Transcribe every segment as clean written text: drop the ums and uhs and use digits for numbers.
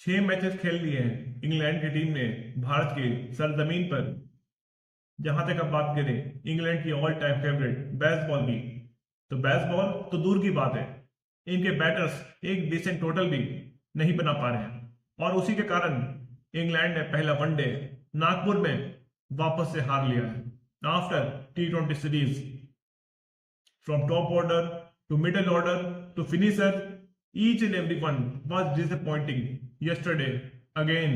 6 matches खेल लिए हैं इंग्लैंड की टीम ने भारत की सरजमीन पर। जहां तक आप बात करें इंग्लैंड की ऑल टाइम फेवरेट बेसबॉल की, तो बेसबॉल तो दूर की बात है, इनके बैटर्स एक डिसेंट टोटल भी नहीं बना पा रहे हैं और उसी के कारण इंग्लैंड ने पहला वनडे नागपुर में वापस से हार लिया है after T20 series. From top order to middle order to finisher, each and everyone was disappointing yesterday again।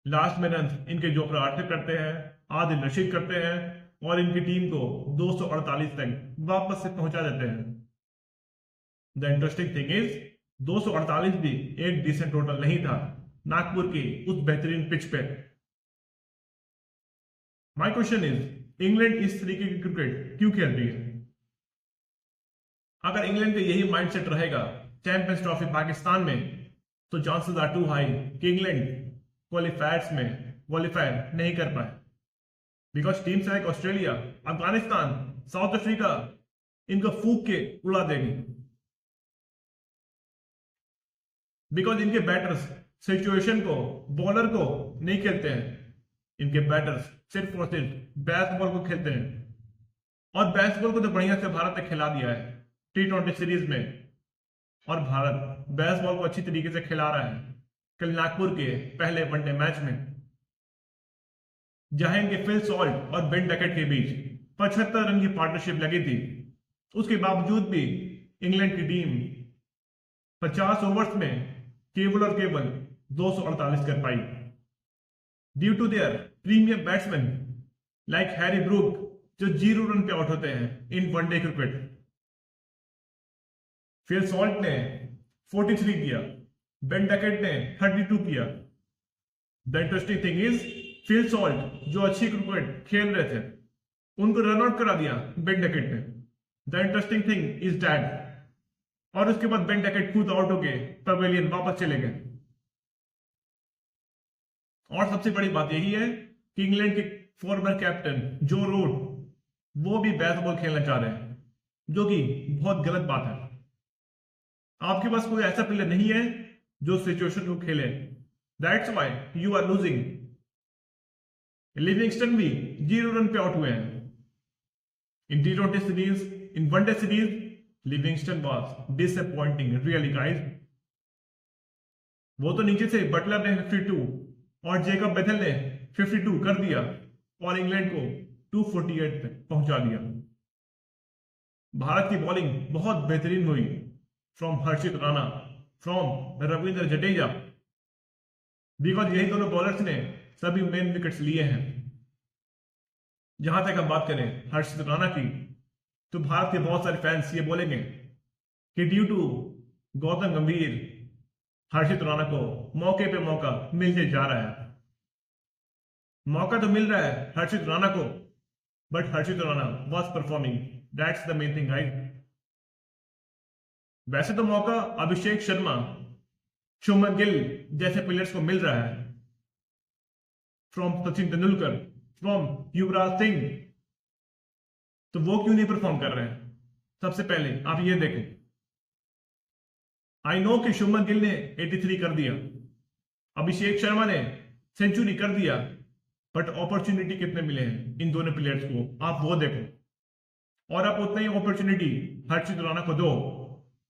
Last में रन इनके जोफ्रा आर्चर करते हैं, आदिल रशीद करते हैं और इनकी टीम को 248 तक वापस से पहुंचा देते हैं। द इंटरेस्टिंग थिंग इज 248 भी एक डिसेंट टोटल नहीं था नागपुर की उस बेहतरीन पिच पे। माय क्वेश्चन इज, इंग्लैंड इस तरीके की क्रिकेट क्यों खेल रही है? अगर इंग्लैंड का यही माइंडसेट रहेगा चैंपियंस ट्रॉफी पाकिस्तान में, तो चांसेस आर टू हाई कि इंग्लैंड क्वालिफायर्स में क्वालिफाई नहीं कर पाए। Because teams like Australia, Afghanistan, south Africa इनको फूक के उड़ा देगी। बिकॉज इनके बैटर्स सिचुएशन को, बॉलर को नहीं खेलते हैं। इनके बैटर्स सिर्फ और सिर्फ बेसबॉल को खेलते हैं और बेसबॉल को तो बढ़िया से भारत ने खिला दिया है T20 सीरीज में। और भारत बेसबॉल को अच्छी तरीके से खिला रहा है कल नागपुर के पहले वनडे मैच में, जहां इनके फिल सॉल्ट और बेन डकेट के बीच 75 रन की पार्टनरशिप लगी थी। उसके बावजूद भी इंग्लैंड की टीम 50 ओवर्स में केवल और केवल 248 कर पाई। Due to their premium batsman like Harry Brook, जो 0 रन पे आउट होते हैं in one day cricket. Phil Salt ने 43 किया, बेन डकेट ने 32 किया। The interesting thing is, Phil Salt जो अच्छी क्रिकेट खेल रहे थे उनको रन आउट करा दिया बेन डकेट ने। The interesting thing is that, और उसके बाद बेन डकेट खुद आउट हो गए, पवेलियन वापस चले गए। और सबसे बड़ी बात यही है कि इंग्लैंड के फॉर्मर कैप्टन जो रूट, वो भी बेसबॉल खेलना चाह रहे हैं, जो कि बहुत गलत बात है। आपके पास कोई ऐसा प्लेयर नहीं है जो सिचुएशन को खेले, that's why you are losing. Livingstone भी 0 रन पे आउट हुए हैं in T20 series. In one day series Livingstone was disappointing really guys. वो तो नीचे से बटलर ने 52 और जेकब बेथेल ने 52 कर दिया और इंग्लैंड को 248 तक पहुंचा दिया। भारत की बॉलिंग बहुत बेहतरीन हुई from Harshit Rana, from Ravindra Jadeja, because यही दोनों बॉलर्स ने सभी मेन विकेट्स लिए हैं। जहां तक हम बात करें हर्षित राणा की, तो भारत के बहुत सारे फैंस ये बोलेंगे कि ड्यू टू गौतम गंभीर हर्षित राणा को मौके पे मौका मिलते जा रहा है। मौका तो मिल रहा है हर्षित राणा को, but Harshit Rana was performing, that's the main thing right. वैसे तो मौका अभिषेक शर्मा, शुभमन गिल जैसे प्लेयर्स को मिल रहा है, फ्रॉम सचिन तेंदुलकर, फ्रॉम युवराज सिंह, तो वो क्यों नहीं परफॉर्म कर रहे हैं? सबसे पहले आप ये देखें, आई नो कि शुभमन गिल ने 83 कर दिया, अभिषेक शर्मा ने सेंचुरी कर दिया, बट अपॉर्चुनिटी कितने मिले हैं इन दोनों प्लेयर्स को, आप वो देखो। और आप उतना ही अपॉर्चुनिटी हर्षित राणा को दो,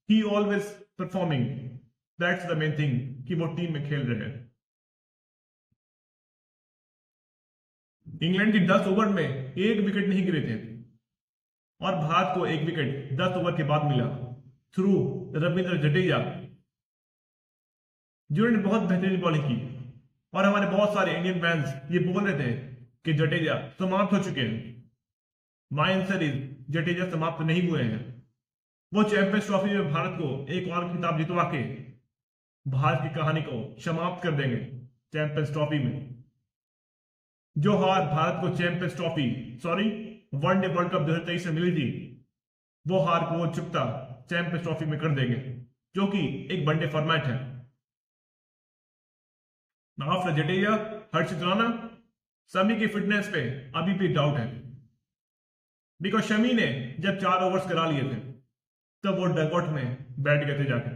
ही always performing, that's the main thing कि वो टीम में खेल रहे हैं। इंग्लैंड की 10 ओवर में एक विकेट नहीं गिरे थे और भारत को एक विकेट 10 ओवर के बाद मिला थ्रू रविंद्र जडेजा, जिन्होंने बहुत बेहतरीन बॉलिंग की। और हमारे बहुत सारे इंडियन फैंस ये बोल रहे थे कि जडेजा समाप्त हो चुके हैं। माय आंसर इज, जडेजा समाप्त नहीं हुए हैं। वो चैंपियंस ट्रॉफी में भारत को एक और खिताब जितवा के भारत की कहानी को समाप्त कर देंगे चैंपियंस ट्रॉफी में। जो हार भारत को champions trophy, sorry, one day world cup 2023 में मिली थी, वो हार को वो चुकता चैंपियंस ट्रॉफी में कर देंगे, जो कि एक वनडे फॉर्मेट है। आफ्टर जडेजा, हर्षित राणा, शमी की फिटनेस पे अभी भी डाउट है, बिकॉज शमी ने जब 4 ओवर्स करा लिए थे तब वो डगआउट में बैठ गए थे जाकर।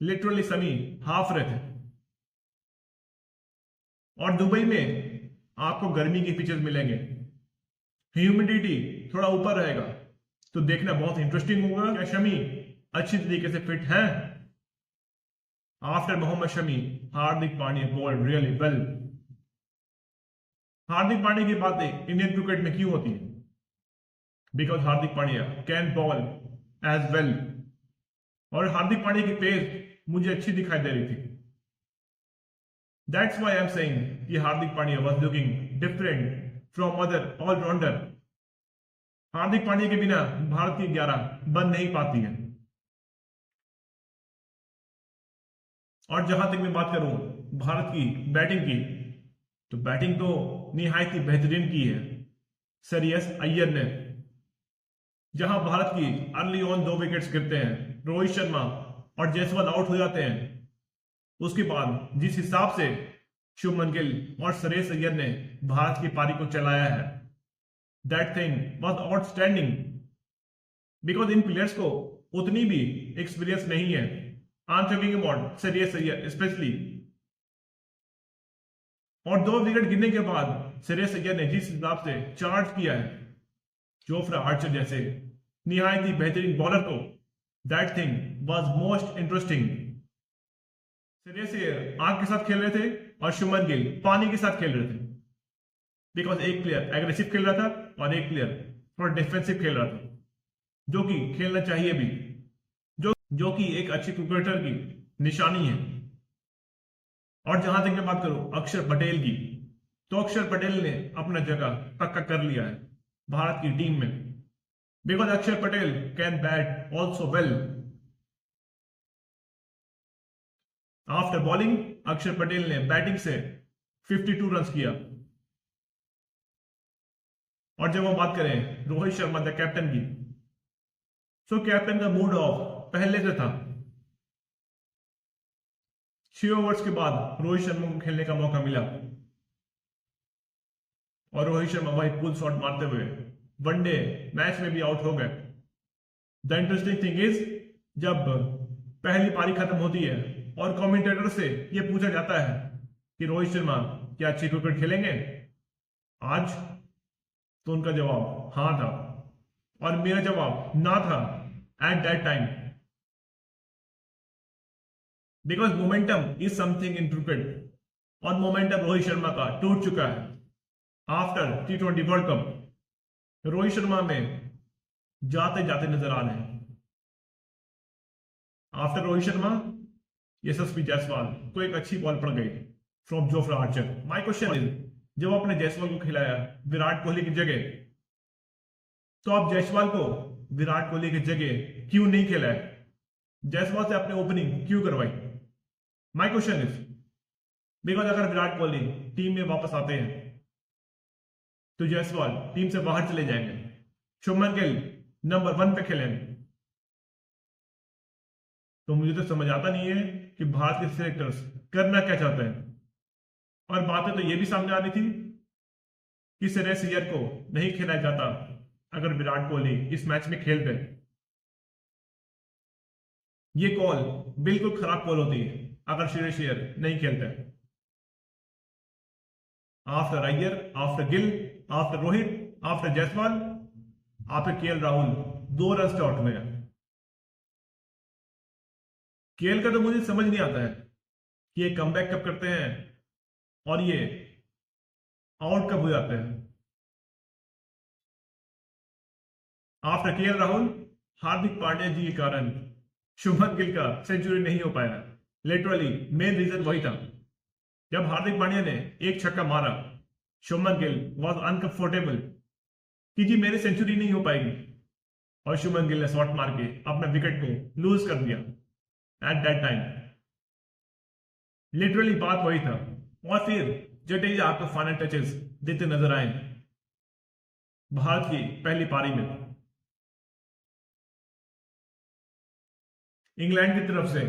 लिटरली समी हाफ रहे थे। और दुबई में आपको गर्मी के पिक्चर्स मिलेंगे, ह्यूमिडिटी थोड़ा ऊपर रहेगा, तो देखना बहुत इंटरेस्टिंग होगा क्या शमी अच्छी तरीके से फिट है। After Mohammed Shami, Hardik Pandya bowled really well. Hardik Pandya की बातें इंडियन क्रिकेट में क्यों होती है? Because Hardik Pandya can bowl as well. और हार्दिक पांड्या की पेस मुझे अच्छी दिखाई दे रही थी। That's why I am saying कि Hardik Pandya was looking different from other allrounder. Hardik Pandya के बिना भारत की 11 बन नहीं पाती है। और जहां तक मैं बात करूं भारत की बैटिंग की, तो बैटिंग तो निहायत ही बेहतरीन की है श्रेयस अय्यर ने। जहां भारत की अर्ली ऑन 2 विकेट्स गिरते हैं, रोहित शर्मा और जायसवाल आउट हो जाते हैं, उसके बाद जिस हिसाब से शुभमन गिल और श्रेयस अय्यर ने भारत की पारी को चलाया है, that thing was outstanding. Because in players को उतनी भी एक्सपीरियंस नहीं है। I am talking about Shreyas Iyer specially. और 2 विकेट गिरने के बाद श्रेयस अय्यर ने जिस हिसाब से चार्ज किया है जोफ्रा आर्चर जैसे निहायत ही बेहतरीन बॉलर को, that thing was most interesting. Shreyas Iyer आग के साथ खेल रहे थे और शुभमन गिल पानी के साथ खेल रहे थे। बिकॉज एक प्लेयर एग्रेसिव खेल रहा था और एक प्लेयर थोड़ा डिफेंसिव खेल रहा था, जो कि खेलना चाहिए भी, जो कि एक अच्छे क्रिकेटर की निशानी है। और जहां तक मैं बात करूं अक्षर पटेल की, तो अक्षर पटेल ने अपना जगह पक्का कर लिया है भारत की टीम में। बिकॉज अक्षर Patel can bat also well. After bowling अक्षर पटेल ने बैटिंग से 52 रन किया। और जब हम बात करें रोहित शर्मा द कैप्टन की, तो कैप्टन का मूड ऑफ पहले से था। 6 ओवर्स के बाद रोहित शर्मा को खेलने का मौका मिला और रोहित शर्मा वही पुल शॉट मारते हुए वनडे मैच में भी आउट हो गए। द इंटरेस्टिंग थिंग इज, जब पहली पारी खत्म होती है और कमेंटेटर से यह पूछा जाता है कि रोहित शर्मा क्या अच्छी क्रिकेट खेलेंगे आज, तो उनका जवाब हाँ था और मेरा जवाब ना था at that time. Because momentum is something in cricket और मोमेंटम रोहित शर्मा का टूट चुका है after T20 world cup. Rohit Sharma में जाते जाते नजर आ रहे हैं। आफ्टर रोहित शर्मा यशस्वी जायसवाल को एक अच्छी बॉल पड़ गई from Jofra Archer. My question is, जब आपने जायसवाल को खिलाया विराट कोहली की जगह, तो आप जायसवाल को विराट कोहली की जगह क्यों नहीं खिलाया? जायसवाल से आपने ओपनिंग क्यों करवाई? माय क्वेश्चन इज, बिकॉज अगर विराट कोहली टीम में वापस आते हैं तो जायसवाल टीम से बाहर चले जाएंगे, शुभमन गिल नंबर 1 पे खेलेंगे। तो मुझे तो समझ आता नहीं है कि भारत के सिलेक्टर्स करना क्या चाहते हैं। और बातें तो ये भी सामने आ रही थी कि श्रेयस अय्यर को नहीं खेला जाता अगर विराट कोहली इस मैच में खेलते। ये कॉल बिल्कुल खराब कॉल होती है अगर श्रेयस अय्यर नहीं खेलते। After Iyer, after Gill, after Rohit, after Jaiswal, after KL Rahul 2 run से आउट हुए। केएल का तो मुझे समझ नहीं आता है कि ये कमबैक कब करते हैं और ये आउट कब हो जाते हैं। आफ्टर केएल राहुल, हार्दिक पांड्या जी के कारण शुभमन गिल का सेंचुरी नहीं हो पाया। लिटरली मेन रीजन वही था। जब हार्दिक पांड्या ने एक छक्का मारा, शुभमन गिल वॉज अनकंफर्टेबल कि जी मेरी सेंचुरी नहीं हो पाएगी, और शुभमन गिल ने शॉट मार के अपने विकेट को लूज कर दिया एट दैट टाइम। लिटरली बात वही था। और फिर जडेजा आपको फाइनल टचेस देते नजर आए भारत की पहली पारी में। इंग्लैंड की तरफ से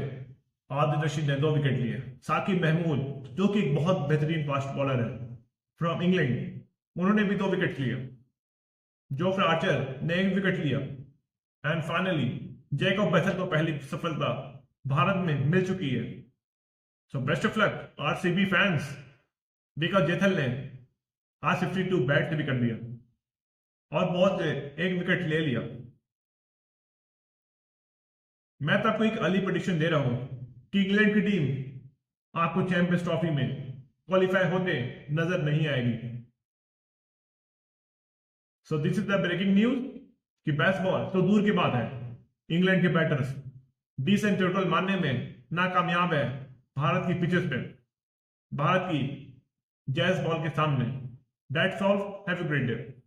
आदिल रशीद ने 2 विकेट लिए। साकिब महमूद जो कि एक बहुत बेहतरीन फास्ट बॉलर है फ्रॉम इंग्लैंड, उन्होंने भी 2 विकेट लिए। जोफ्रा आर्चर ने 1 विकेट लिया। एंड फाइनली जैकब बेथल को पहली सफलता भारत में मिल चुकी है। So best of luck RCB fans, because जेथल ने आज 52 बैट भी कर दिया और बहुत एक विकेट ले लिया। मैं तो आपको एक अर्ली प्रेडिक्शन दे रहा हूं कि इंग्लैंड की टीम आपको चैंपियंस ट्रॉफी में क्वालिफाई होते नजर नहीं आएगी। So this is the breaking news कि बेसबॉल तो दूर की बात है, इंग्लैंड के बैटर्स डिसेंट टोटल मारने में नाकामयाब है भारत की पिचेस पे, भारत की जैज बॉल के सामने। That's all, have a great day.